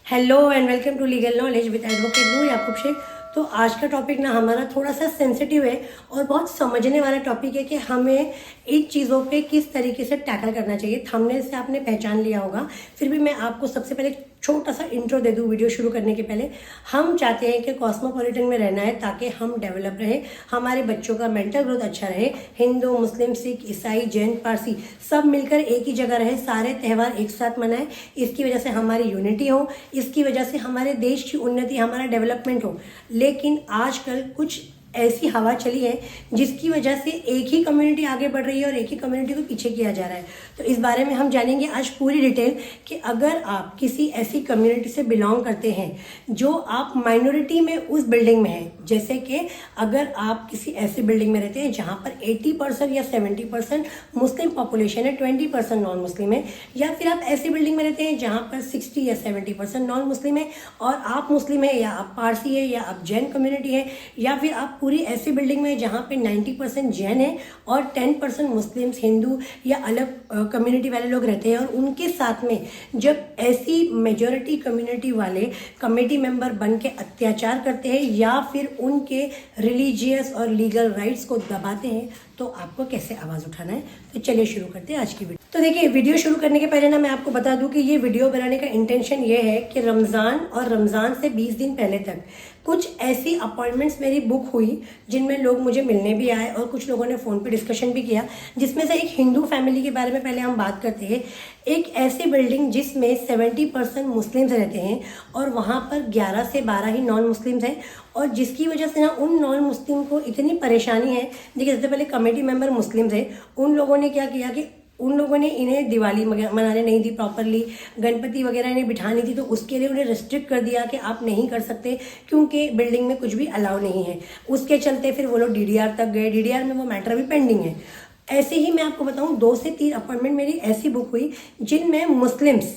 Hello and welcome to legal knowledge with advocate Noor Yakub Shaikh. तो आज का टॉपिक ना हमारा थोड़ा सा सेंसिटिव है और बहुत समझने वाला टॉपिक है कि हमें इन चीज़ों पे किस तरीके से टैकल करना चाहिए। थंबनेल से आपने पहचान लिया होगा, फिर भी मैं आपको सबसे पहले छोटा सा इंट्रो दे दूँ वीडियो शुरू करने के पहले। हम चाहते हैं कि कॉस्मोपॉलिटन में रहना है ताकि हम डेवलप रहे, हमारे बच्चों का मेंटल ग्रोथ अच्छा रहे। हिंदू, मुस्लिम, सिख, ईसाई, जैन, पारसी सब मिलकर एक ही जगह रहे, सारे त्यौहार एक साथ मनाएं। इसकी वजह से हमारी यूनिटी हो, इसकी वजह से हमारे देश की उन्नति, हमारा डेवलपमेंट हो। लेकिन आजकल कुछ ऐसी हवा चली है जिसकी वजह से एक ही कम्युनिटी आगे बढ़ रही है और एक ही कम्युनिटी को पीछे किया जा रहा है। तो इस बारे में हम जानेंगे आज पूरी डिटेल कि अगर आप किसी ऐसी कम्युनिटी से बिलोंग करते हैं जो आप माइनॉरिटी में उस बिल्डिंग में हैं, जैसे कि अगर आप किसी ऐसी बिल्डिंग में रहते हैं जहाँ पर 80% या 70% मुस्लिम पॉपुलेशन है, 20% नॉन मुस्लिम है, या फिर आप ऐसी बिल्डिंग में रहते हैं जहाँ पर 60 या 70% नॉन मुस्लिम है और आप मुस्लिम है, या आप पारसी है, या आप जैन कम्युनिटी है, या फिर आप पूरी ऐसी बिल्डिंग में जहाँ पे 90% जैन है और 10% मुस्लिम्स, हिंदू या अलग कम्युनिटी वाले लोग रहते हैं। और उनके साथ में जब ऐसी मेजॉरिटी कम्युनिटी वाले कमेटी मेंबर बन के अत्याचार करते हैं या फिर उनके रिलीजियस और लीगल राइट्स को दबाते हैं, तो आपको कैसे आवाज़ उठाना है। तो चलिए शुरू करते हैं आज की वीडियो। तो देखिए, वीडियो शुरू करने के पहले ना मैं आपको बता दूं कि ये वीडियो बनाने का इंटेंशन ये है कि रमज़ान और रमज़ान से 20 दिन पहले तक कुछ ऐसी अपॉइंटमेंट्स मेरी बुक हुई जिनमें लोग मुझे मिलने भी आए और कुछ लोगों ने फ़ोन पे डिस्कशन भी किया, जिसमें से एक हिंदू फैमिली के बारे में पहले हम बात करते हैं। एक ऐसी बिल्डिंग जिसमें 70% मुस्लिम्स रहते हैं और वहाँ पर 11 से 12 ही नॉन मुस्लिम्स हैं, और जिसकी वजह से ना उन नॉन मुस्लिम को इतनी परेशानी है। देखिए, सबसे पहले कमेटी मेंबर मुस्लिम्स हैं, उन लोगों ने क्या किया कि उन लोगों ने इन्हें दिवाली मनाने नहीं दी प्रॉपरली, गणपति वगैरह इन्हें बिठानी थी, तो उसके लिए उन्हें रिस्ट्रिक्ट कर दिया कि आप नहीं कर सकते क्योंकि बिल्डिंग में कुछ भी अलाउ नहीं है। उसके चलते फिर वो लोग डीडीआर तक गए, डीडीआर में वो मैटर भी पेंडिंग है। ऐसे ही मैं आपको बताऊं 2 से 3 अपॉइंटमेंट मेरी ऐसी बुक हुई जिनमें मुस्लिम्स,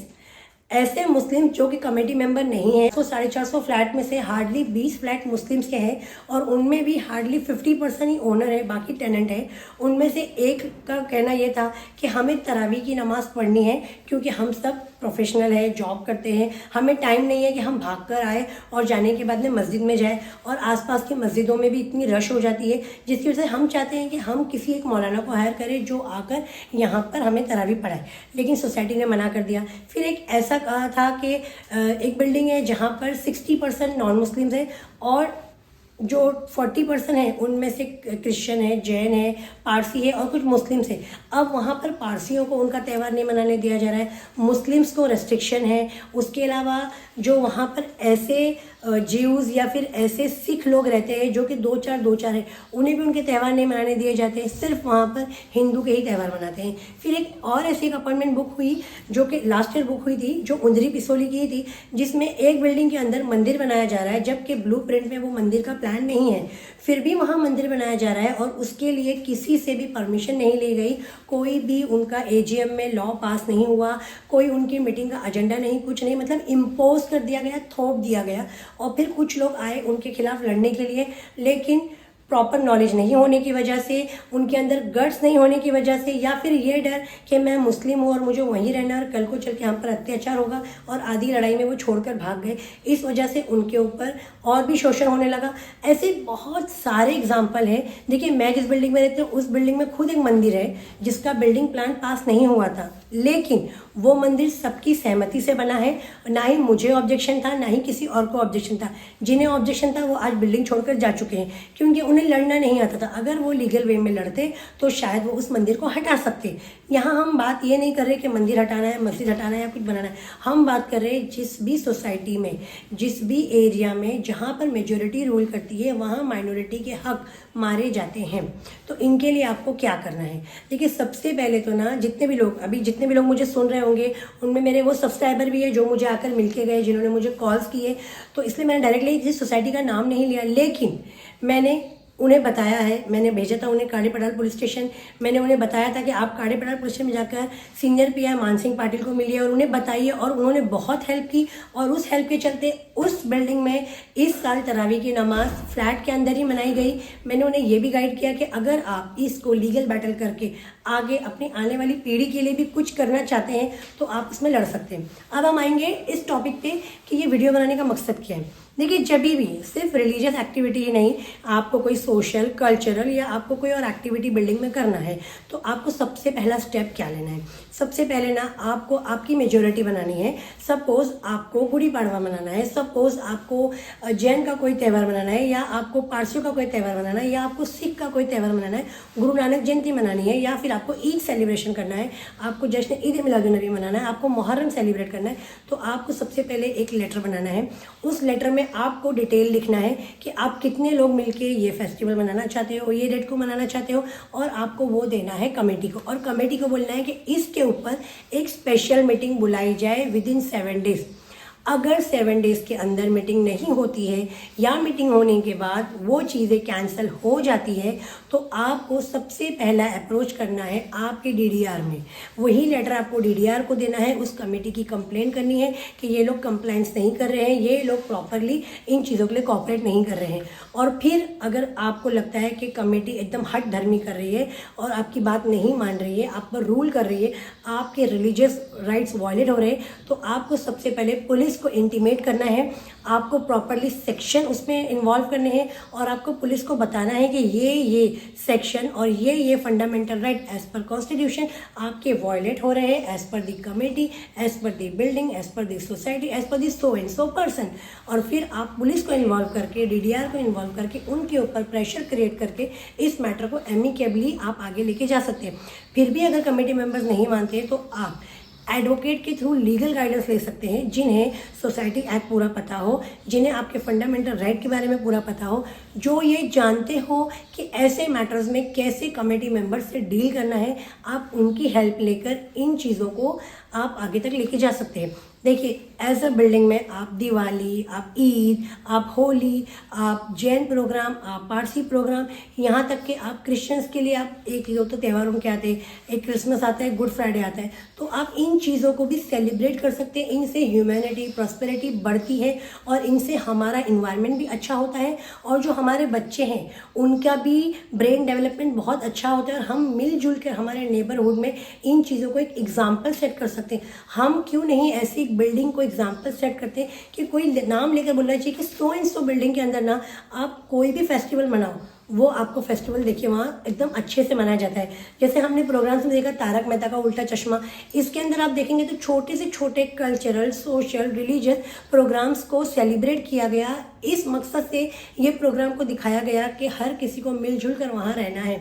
ऐसे मुस्लिम जो कि कमेटी मेंबर नहीं है, तो 450 फ्लैट में से हार्डली 20 फ्लैट मुस्लिम्स के हैं और उनमें भी हार्डली 50% ही ओनर है, बाकी टेनेंट है। उनमें से एक का कहना यह था कि हमें तरावी की नमाज़ पढ़नी है क्योंकि हम सब प्रोफेशनल है, जॉब करते हैं, हमें टाइम नहीं है कि हम भाग कर आए और जाने के बाद में मस्जिद में जाए, और आसपास की मस्जिदों में भी इतनी रश हो जाती है जिसकी वजह से हम चाहते हैं कि हम किसी एक मौलाना को हायर करें जो आकर यहाँ पर हमें तरावी पढ़ाए। लेकिन सोसाइटी ने मना कर दिया। फिर एक ऐसा कहा था कि एक बिल्डिंग है जहाँ पर 60% नॉन मुस्लिम्स है और जो 40% है उनमें से क्रिश्चियन है, जैन है, पारसी है और कुछ मुस्लिम्स है। अब वहाँ पर पारसियों को उनका त्यौहार नहीं मनाने दिया जा रहा है, मुस्लिम्स को रेस्ट्रिक्शन है। उसके अलावा जो वहाँ पर ऐसे ज्यूज़ या फिर ऐसे सिख लोग रहते हैं जो कि दो चार है, उन्हें भी उनके त्यौहार नहीं मनाने दिए जाते हैं, सिर्फ वहाँ पर हिंदू के ही त्यौहार मनाते हैं। फिर एक और ऐसी एक अपॉइंटमेंट बुक हुई जो कि लास्ट ईयर बुक हुई थी, जो उंदरी पिसोली की थी, जिसमें एक बिल्डिंग के अंदर मंदिर बनाया जा रहा है जबकि ब्लूप्रिंट में वो मंदिर का प्लान नहीं है, फिर भी वहाँ मंदिर बनाया जा रहा है और उसके लिए किसी से भी परमिशन नहीं ली गई। कोई भी उनका एजीएम में लॉ पास नहीं हुआ, कोई उनकी मीटिंग का एजेंडा नहीं, कुछ नहीं, मतलब इम्पोज कर दिया गया, थोप दिया गया। और फिर कुछ लोग आए उनके खिलाफ लड़ने के लिए, लेकिन प्रॉपर नॉलेज नहीं होने की वजह से, उनके अंदर गट्स नहीं होने की वजह से, या फिर ये डर कि मैं मुस्लिम हूँ और मुझे वहीं रहना और कल को चल के हम पर अत्याचार होगा, और आधी लड़ाई में वो छोड़कर भाग गए। इस वजह से उनके ऊपर और भी शोषण होने लगा। ऐसे बहुत सारे एग्जाम्पल हैं। देखिए, मैं जिस बिल्डिंग में रहती हूँ उस बिल्डिंग में खुद एक मंदिर है जिसका बिल्डिंग प्लान पास नहीं हुआ था, लेकिन वो मंदिर सबकी सहमति से बना है। ना ही मुझे ऑब्जेक्शन था, ना ही किसी और को ऑब्जेक्शन था। जिन्हें ऑब्जेक्शन था वो आज बिल्डिंग छोड़कर जा चुके हैं क्योंकि उन्हें लड़ना नहीं आता था। अगर वो लीगल वे में लड़ते तो शायद वो उस मंदिर को हटा सकते। यहाँ हम बात ये नहीं कर रहे कि मंदिर हटाना है, मस्जिद हटाना है या कुछ बनाना है। हम बात कर रहे हैं जिस भी सोसाइटी में, जिस भी एरिया में जहाँ पर मेजोरिटी रूल करती है वहाँ माइनॉरिटी के हक मारे जाते हैं। तो इनके लिए आपको क्या करना है? देखिए, सबसे पहले तो ना जितने भी लोग मुझे सुन रहे होंगे उनमें मेरे वो सब्सक्राइबर भी है जो मुझे आकर मिलके गए, जिन्होंने मुझे कॉल्स किए। तो इसलिए मैंने डायरेक्टली किसी सोसाइटी का नाम नहीं लिया, लेकिन मैंने उन्हें बताया है, मैंने भेजा था उन्हें काड़ी पड़ाल पुलिस स्टेशन। मैंने उन्हें बताया था कि आप काड़ी पड़ाल पुलिस स्टेशन में जाकर सीनियर पीआई मान सिंह पाटिल को मिलिए और उन्हें बताइए, और उन्होंने बहुत हेल्प की। और उस हेल्प के चलते उस बिल्डिंग में इस साल तरावी की नमाज फ्लैट के अंदर ही मनाई गई। मैंने उन्हें ये भी गाइड किया कि अगर आप इसको लीगल बैटल करके आगे अपनी आने वाली पीढ़ी के लिए भी कुछ करना चाहते हैं तो आप इसमें लड़ सकते हैं। अब हम आएंगे इस टॉपिक पे कि ये वीडियो बनाने का मकसद क्या है? देखिए, जब भी सिर्फ रिलीजियस एक्टिविटी ही नहीं, आपको कोई सोशल, कल्चरल या आपको कोई और एक्टिविटी बिल्डिंग में करना है, तो आपको सबसे पहला स्टेप क्या लेना है? सबसे पहले ना आपको आपकी मेजोरिटी बनानी है। सपोज आपको गुड़ी पाड़वा मनाना है, सपोज आपको जैन का कोई त्यौहार मनाना है, या आपको पारसियों का कोई त्यौहार मनाना है, या आपको सिख का कोई त्यौहार मनाना है, गुरु नानक जयंती मनानी है, या फिर आपको ईद सेलिब्रेशन करना है, आपको जश्न ईद मिलादुन्नबी मनाना है, आपको मुहर्रम सेलिब्रेट करना है, तो आपको सबसे पहले एक लेटर बनाना है। उस लेटर में आपको डिटेल लिखना है कि आप कितने लोग मिलके ये फेस्टिवल मनाना चाहते हो, ये डेट को मनाना चाहते हो, और आपको वो देना है कमेटी को, और कमेटी को बोलना है कि इसके ऊपर एक स्पेशल मीटिंग बुलाई जाए विदिन 7 डेज। अगर 7 डेज के अंदर मीटिंग नहीं होती है या मीटिंग होने के बाद वो चीज़ें कैंसिल हो जाती है, तो आपको सबसे पहला अप्रोच करना है आपके डीडीआर में। वही लेटर आपको डीडीआर को देना है, उस कमेटी की कंप्लेंट करनी है कि ये लोग कंप्लाइंस नहीं कर रहे हैं, ये लोग प्रॉपरली इन चीज़ों के लिए कॉपरेट नहीं कर रहे हैं। और फिर अगर आपको लगता है कि कमेटी एकदम हट धर्मी कर रही है और आपकी बात नहीं मान रही है, आप पर रूल कर रही है, आपके रिलीजियस राइट्स वायलेट हो रहे हैं, तो आपको सबसे पहले पुलिस को इंटीमेट करना है, आपको प्रॉपरली सेक्शन उसमें इन्वॉल्व करने हैं, और आपको पुलिस को बताना है कि ये सेक्शन और ये fundamental right as per constitution आपके वायलेट हो रहे हैं, as per the committee, as per the building, as per the society, as per the so and so person. और फिर आप पुलिस को इन्वॉल्व करके, डीडीआर को इन्वॉल्व करके, उनके ऊपर प्रेशर क्रिएट करके इस मैटर को एमिकेबली आप आगे लेके जा सकते हैं। फिर भी अगर कमेटी मेंबर्स नहीं मानते तो आप एडवोकेट के थ्रू लीगल गाइडेंस ले सकते हैं, जिन्हें सोसाइटी एक्ट पूरा पता हो, जिन्हें आपके फंडामेंटल राइट के बारे में पूरा पता हो, जो ये जानते हो कि ऐसे मैटर्स में कैसे कमेटी मेंबर्स से डील करना है। आप उनकी हेल्प लेकर इन चीज़ों को आप आगे तक लेके जा सकते हैं। देखिए, एज अ बिल्डिंग में आप दिवाली, आप ईद, आप होली, आप जैन प्रोग्राम, आप पारसी प्रोग्राम, यहाँ तक कि आप क्रिश्चियंस के लिए आप एक दो तो त्यौहार उनके आते हैं, एक क्रिसमस आता है, गुड फ्राइडे आता है, तो आप इन चीज़ों को भी सेलिब्रेट कर सकते हैं। इनसे ह्यूमैनिटी, प्रॉस्पेरिटी बढ़ती है और इनसे हमारा इन्वायरमेंट भी अच्छा होता है, और जो हमारे बच्चे हैं उनका भी ब्रेन डेवलपमेंट बहुत अच्छा होता है, और हम मिलजुल कर हमारे नेबरहुड में इन चीज़ों को एक एग्जाम्पल सेट कर सकते हैं। हम क्यों नहीं ऐसी बिल्डिंग को एग्जाम्पल सेट करते हैं कि कोई नाम लेकर बोलना चाहिए कि सो एंड सो बिल्डिंग के अंदर ना आप कोई भी फेस्टिवल मनाओ, वो आपको फेस्टिवल देखिए वहाँ एकदम अच्छे से मनाया जाता है। जैसे हमने प्रोग्राम्स में देखा तारक मेहता का उल्टा चश्मा, इसके अंदर आप देखेंगे तो छोटे से छोटे कल्चरल, सोशल, रिलीजियस प्रोग्राम्स को सेलिब्रेट किया गया। इस मकसद से ये प्रोग्राम को दिखाया गया कि हर किसी को मिलजुल कर वहाँ रहना है।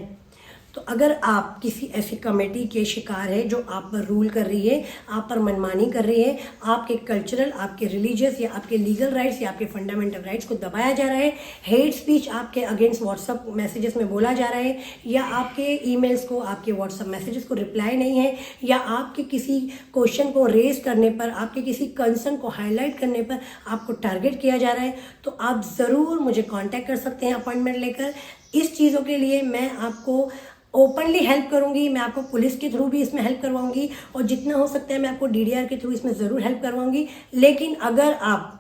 तो अगर आप किसी ऐसी कमेटी के शिकार है जो आप पर रूल कर रही है, आप पर मनमानी कर रही है, आपके कल्चरल, आपके रिलीजियस या आपके लीगल राइट्स या आपके फंडामेंटल राइट्स को दबाया जा रहा है, हेट स्पीच आपके अगेंस्ट व्हाट्सअप मैसेजेस में बोला जा रहा है, या आपके ईमेल्स को, आपके व्हाट्सअप मैसेजेस को रिप्लाई नहीं है, या आपके किसी क्वेश्चन को रेज करने पर, आपके किसी कंसर्न को हाईलाइट करने पर आपको टारगेट किया जा रहा है, तो आप ज़रूर मुझे कॉन्टैक्ट कर सकते हैं अपॉइंटमेंट लेकर। इस चीज़ों के लिए मैं आपको ओपनली हेल्प करूंगी, मैं आपको पुलिस के थ्रू भी इसमें हेल्प करवाऊंगी, और जितना हो सकता है मैं आपको डीडीआर के थ्रू इसमें ज़रूर हेल्प करवाऊंगी। लेकिन अगर आप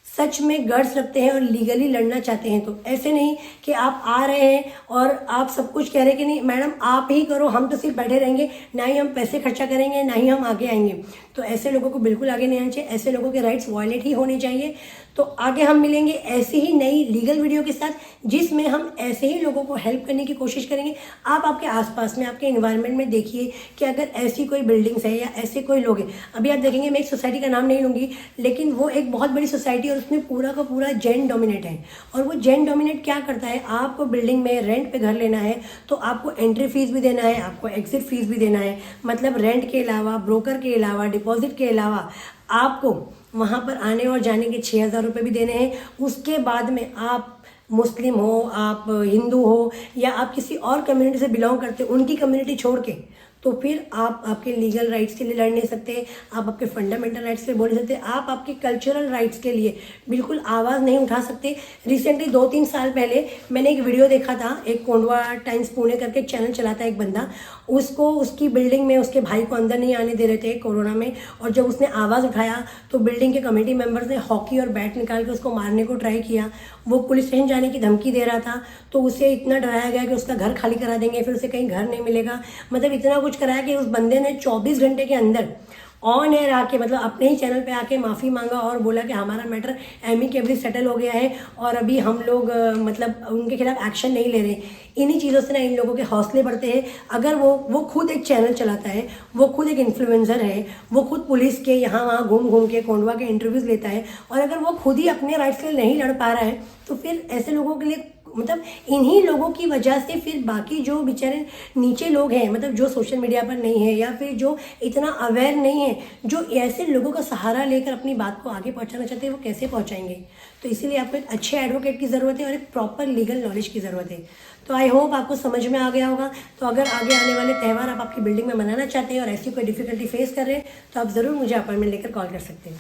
सच में गट्स रखते हैं और लीगली लड़ना चाहते हैं, तो ऐसे नहीं कि आप आ रहे हैं और आप सब कुछ कह रहे हैं कि नहीं मैडम आप ही करो, हम तो सिर्फ बैठे रहेंगे, ना ही हम पैसे खर्चा करेंगे, ना ही हम आगे आएंगे। तो ऐसे लोगों को बिल्कुल आगे नहीं आना चाहिए, ऐसे लोगों के राइट्स वायलेट ही होने चाहिए। तो आगे हम मिलेंगे ऐसी ही नई लीगल वीडियो के साथ, जिसमें हम ऐसे ही लोगों को हेल्प करने की कोशिश करेंगे। आप आपके आसपास में, आपके एनवायरनमेंट में देखिए कि अगर ऐसी कोई बिल्डिंग्स है या ऐसे कोई लोग हैं। अभी आप देखेंगे, मैं एक सोसाइटी का नाम नहीं लूँगी, लेकिन वो एक बहुत बड़ी सोसाइटी और उसमें पूरा का पूरा जैन डोमिनेट है। और वो जैन डोमिनेट क्या करता है, आपको बिल्डिंग में रेंट पे घर लेना है तो आपको एंट्री फीस भी देना है, आपको एग्जिट फीस भी देना है। मतलब रेंट के अलावा, ब्रोकर के अलावा, डिपॉजिट के अलावा आपको वहाँ पर आने और जाने के 6,000 रुपये भी देने हैं। उसके बाद में आप मुस्लिम हो, आप हिंदू हो, या आप किसी और कम्युनिटी से बिलोंग करते हो, उनकी कम्युनिटी छोड़ के, तो फिर आप आपके लीगल राइट्स के लिए लड़ नहीं सकते, आप आपके फंडामेंटल राइट्स के लिए बोल नहीं सकते, आप आपके कल्चरल राइट्स के लिए बिल्कुल आवाज़ नहीं उठा सकते। रिसेंटली 2-3 साल पहले मैंने एक वीडियो देखा था, एक कोंडवा टाइम्स पुणे करके चैनल चलाता है एक बंदा, उसको उसकी बिल्डिंग में उसके भाई को अंदर नहीं आने दे रहे थे कोरोना में, और जब उसने आवाज़ उठाया तो बिल्डिंग के कमेटी मेंबर्स ने हॉकी और बैट निकाल के उसको मारने को ट्राई किया। वो पुलिस स्टेशन जाने की धमकी दे रहा था, तो उसे इतना डराया गया कि उसका घर खाली करा देंगे, फिर उसे कहीं घर नहीं मिलेगा। मतलब इतना कुछ कराया कि उस बंदे ने 24 घंटे के अंदर ऑन एयर आके मतलब अपने ही चैनल पे आके माफ़ी मांगा और बोला कि हमारा मैटर एमिकेबली सेटल हो गया है और अभी हम लोग मतलब उनके खिलाफ एक्शन नहीं ले रहे। इन्हीं चीज़ों से ना इन लोगों के हौसले बढ़ते हैं। अगर वो खुद एक चैनल चलाता है, वो खुद एक इन्फ्लुएंसर है, वो खुद पुलिस के यहाँ वहाँ घूम घूम के कोंडवा के इंटरव्यूज़ लेता है और अगर वो खुद ही अपने राइट्स के लिए नहीं लड़ पा रहा है तो फिर ऐसे लोगों के लिए मतलब इन्हीं लोगों की वजह से फिर बाकी जो बेचारे नीचे लोग हैं, मतलब जो सोशल मीडिया पर नहीं है या फिर जो इतना अवेयर नहीं है, जो ऐसे लोगों का सहारा लेकर अपनी बात को आगे पहुंचाना चाहते हैं, वो कैसे पहुंचाएंगे। तो इसीलिए आपको एक अच्छे एडवोकेट की ज़रूरत है और एक प्रॉपर लीगल नॉलेज की ज़रूरत है। तो आई होप आपको समझ में आ गया होगा। तो अगर आगे आने वाले त्यौहार आप आपकी बिल्डिंग में मनाना चाहते हैं और ऐसी कोई डिफिकल्टी फेस कर रहे हैं तो आप ज़रूर मुझे अपॉइंटमेंट लेकर कॉल कर सकते हैं।